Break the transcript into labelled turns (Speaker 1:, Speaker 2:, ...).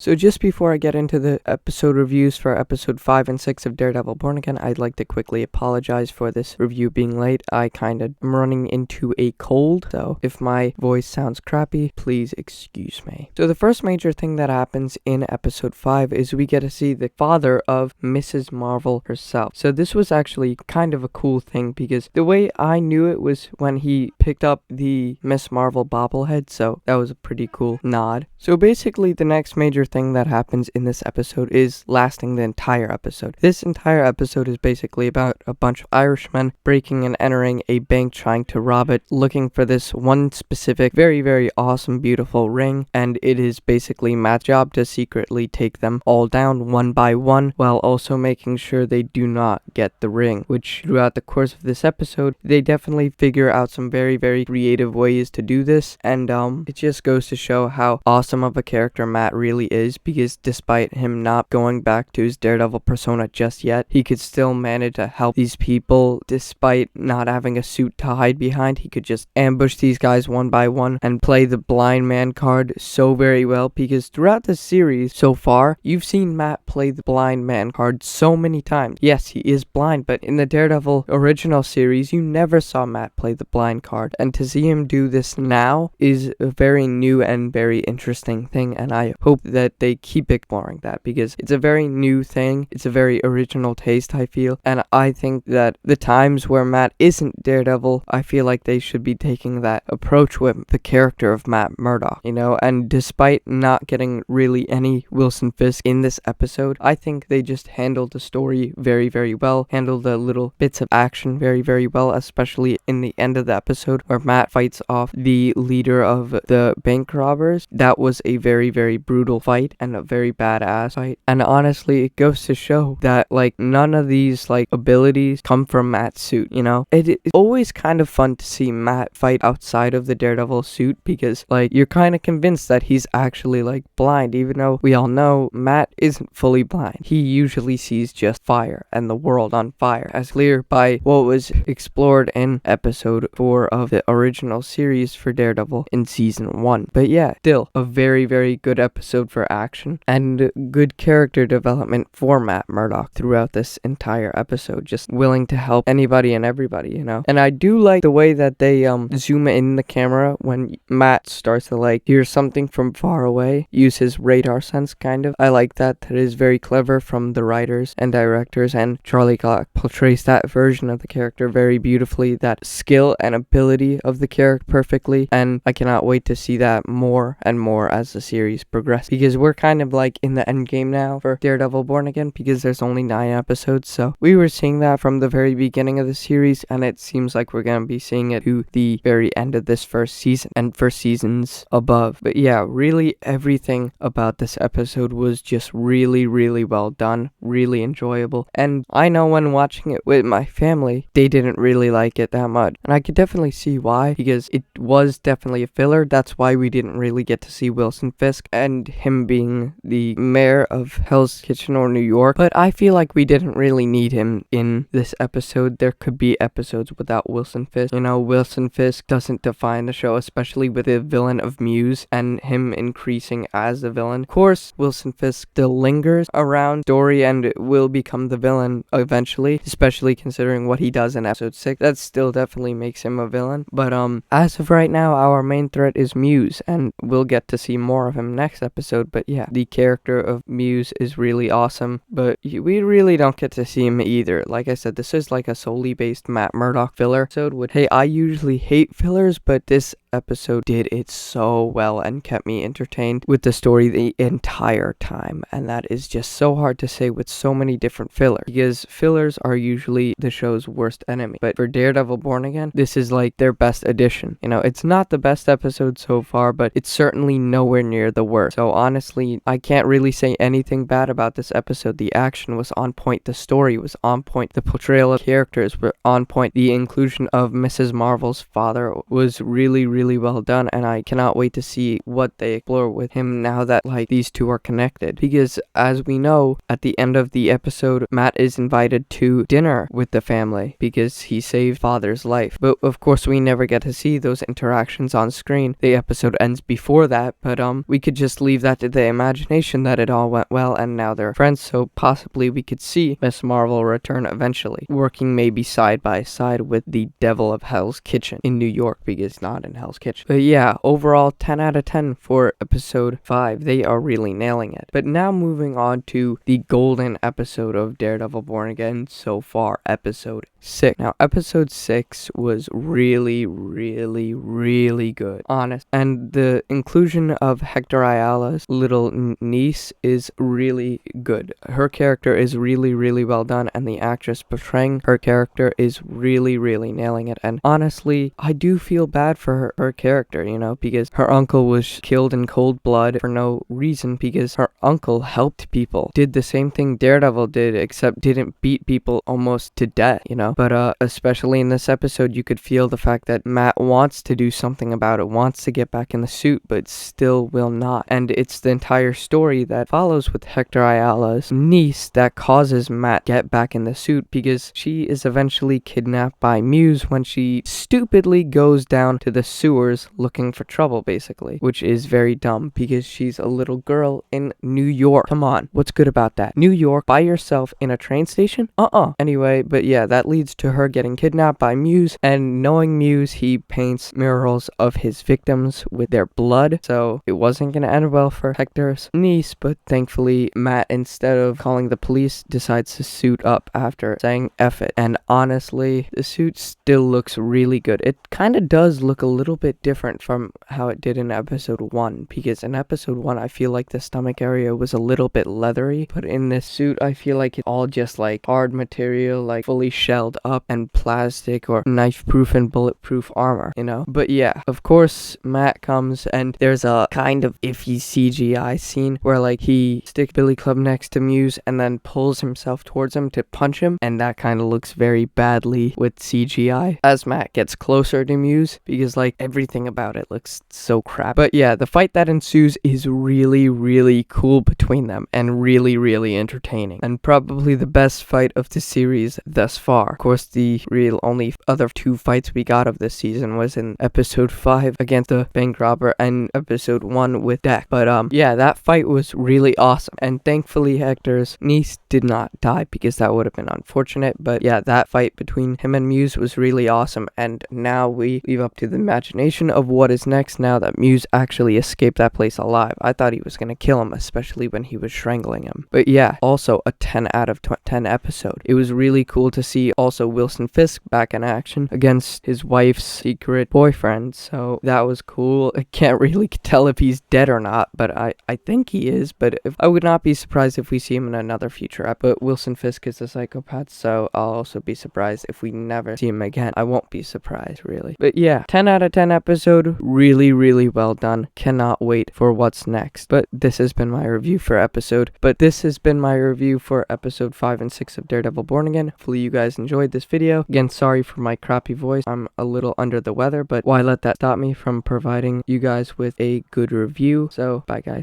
Speaker 1: So just before I get into the episode reviews for episode 5 and 6 of Daredevil Born Again, I'd like to quickly apologize for this review being late. I am running into a cold, so if my voice sounds crappy, please excuse me. So the first major thing that happens in episode 5 is we get to see the father of Mrs. Marvel herself. So this was actually kind of a cool thing because the way I knew it was when he picked up the Miss Marvel bobblehead, so that was a pretty cool nod. So basically the next major thing that happens in this episode is lasting the entire episode. This entire episode is basically about a bunch of Irishmen breaking and entering a bank, trying to rob it, looking for this one specific very, very awesome, beautiful ring, and it is basically Matt's job to secretly take them all down one by one while also making sure they do not get the ring, which throughout the course of this episode they definitely figure out some very, very creative ways to do this, and it just goes to show how awesome of a character Matt really is, because despite him not going back to his Daredevil persona just yet, he could still manage to help these people despite not having a suit to hide behind. He could just ambush these guys one by one and play the blind man card so very well, because throughout the series so far, you've seen Matt play the blind man card so many times. Yes, he is blind, but in the Daredevil original series, you never saw Matt play the blind card, and to see him do this now is a very new and very interesting thing, and I hope that they keep exploring that, because it's a very new thing, it's a very original taste, I feel, and I think that the times where Matt isn't Daredevil, I feel like they should be taking that approach with the character of Matt Murdock, and despite not getting really any Wilson Fisk in this episode, I think they just handled the story very, very well, handled the little bits of action very, very well, especially in the end of the episode where Matt fights off the leader of the bank robbers. That was a very, very brutal fight and a very badass fight, and honestly it goes to show that none of these abilities come from Matt's suit. It's always kind of fun to see Matt fight outside of the Daredevil suit, because you're kind of convinced that he's actually blind, even though we all know Matt isn't fully blind. He usually sees just fire and the world on fire, as clear by what was explored in episode 4 of the original series for Daredevil in season 1. But yeah, still a very, very good episode for action and good character development for Matt Murdock throughout this entire episode, just willing to help anybody and everybody, and I do like the way that they zoom in the camera when Matt starts to hear something from far away, use his radar sense kind of. I like that is very clever from the writers and directors, and Charlie Clark portrays that version of the character very beautifully, that skill and ability of the character perfectly, and I cannot wait to see that more and more as the series progresses, because we're kind of in the end game now for Daredevil Born Again, because there's only 9 episodes, so we were seeing that from the very beginning of the series, and it seems like we're going to be seeing it to the very end of this first season and for seasons above. But yeah, really everything about this episode was just really, really well done, really enjoyable, and I know when watching it with my family, they didn't really like it that much, and I could definitely see why, because it was definitely a filler. That's why we didn't really get to see Wilson Fisk and him being the mayor of Hell's Kitchen or New York, but I feel like we didn't really need him in this episode. There could be episodes without Wilson Fisk. Wilson Fisk doesn't define the show, especially with the villain of Muse and him increasing as the villain. Of course, Wilson Fisk still lingers around story and will become the villain eventually, especially considering what he does in episode 6. That still definitely makes him a villain, but as of right now, our main threat is Muse, and we'll get to see more of him next episode. But yeah, the character of Muse is really awesome, but we really don't get to see him either. Like I said, this is a solely based Matt Murdock filler episode. I usually hate fillers, but this episode did it so well and kept me entertained with the story the entire time, and that is just so hard to say with so many different fillers, because fillers are usually the show's worst enemy. But for Daredevil Born Again, this is their best addition. It's not the best episode so far, but it's certainly nowhere near the worst. So honestly, I can't really say anything bad about this episode. The action was on point, the story was on point, the portrayal of characters were on point, the inclusion of Mrs. Marvel's father was really, really really well done, and I cannot wait to see what they explore with him now that like these two are connected. Because as we know, at the end of the episode, Matt is invited to dinner with the family because he saved father's life. But of course we never get to see those interactions on screen. The episode ends before that, but we could just leave that to the imagination that it all went well and now they're friends, so possibly we could see Miss Marvel return eventually, working maybe side by side with the Devil of Hell's Kitchen in New York, because not in Hell's Kitchen. But yeah, overall 10 out of 10 for episode 5. They are really nailing it. But now moving on to the golden episode of Daredevil Born Again so far, episode 6. Now episode 6 was really good, honest, and the inclusion of Hector Ayala's little niece is really good. Her character is really well done, and the actress portraying her character is really nailing it. And honestly, I do feel bad for her character, you know, because her uncle was killed in cold blood for no reason, because her uncle helped people, did the same thing Daredevil did, except didn't beat people almost to death, you know. But especially in this episode, you could feel the fact that Matt wants to do something about it, wants to get back in the suit, but still will not. And it's the entire story that follows with Hector Ayala's niece that causes Matt get back in the suit, because she is eventually kidnapped by Muse when she stupidly goes down to the sewers looking for trouble, basically, which is very dumb because she's a little girl in New York. Come on, what's good about that? New York by yourself in a train station? Anyway, but yeah, that leads to her getting kidnapped by Muse, and knowing Muse, he paints murals of his victims with their blood, so it wasn't gonna end well for Hector's niece. But thankfully Matt, instead of calling the police, decides to suit up after saying F it. And honestly, the suit still looks really good. It kind of does look a little bit different from how it did in episode 1, because in episode 1 I feel like the stomach area was a little bit leathery, but in this suit I feel like it's all just like hard material, like fully shelled up and plastic or knife proof and bulletproof armor, you know. But yeah, of course Matt comes, and there's a kind of iffy CGI scene where like he sticks Billy Club next to Muse and then pulls himself towards him to punch him, and that kind of looks very badly with CGI as Matt gets closer to Muse, because like everything about it looks so crap. But yeah, the fight that ensues is really cool between them, and really entertaining, and probably the best fight of the series thus far. Of course, the real only other 2 fights we got of this season was in episode 5 against the bank robber and episode 1 with Deck. But yeah, that fight was really awesome, and thankfully Hector's niece did not die, because that would have been unfortunate. But yeah, that fight between him and Muse was really awesome, and now we leave up to the imagination of what is next now that Muse actually escaped that place alive. I thought he was gonna kill him, especially when he was strangling him. But yeah, also a 10 out of 10 episode. It was really cool to see also Wilson Fisk back in action against his wife's secret boyfriend, so that was cool. I can't really tell if he's dead or not, but I think he is. But I would not be surprised if we see him in another future episode. But Wilson Fisk is a psychopath, so I'll also be surprised if we never see him again. I won't be surprised, really. But yeah, 10 out of 10 episode, really well done. Cannot wait for what's next. But this has been my review for episode 5 and 6 of Daredevil Born Again. Hopefully you guys enjoyed this video. Again, sorry for my crappy voice. I'm a little under the weather, but why let that stop me from providing you guys with a good review? So bye guys.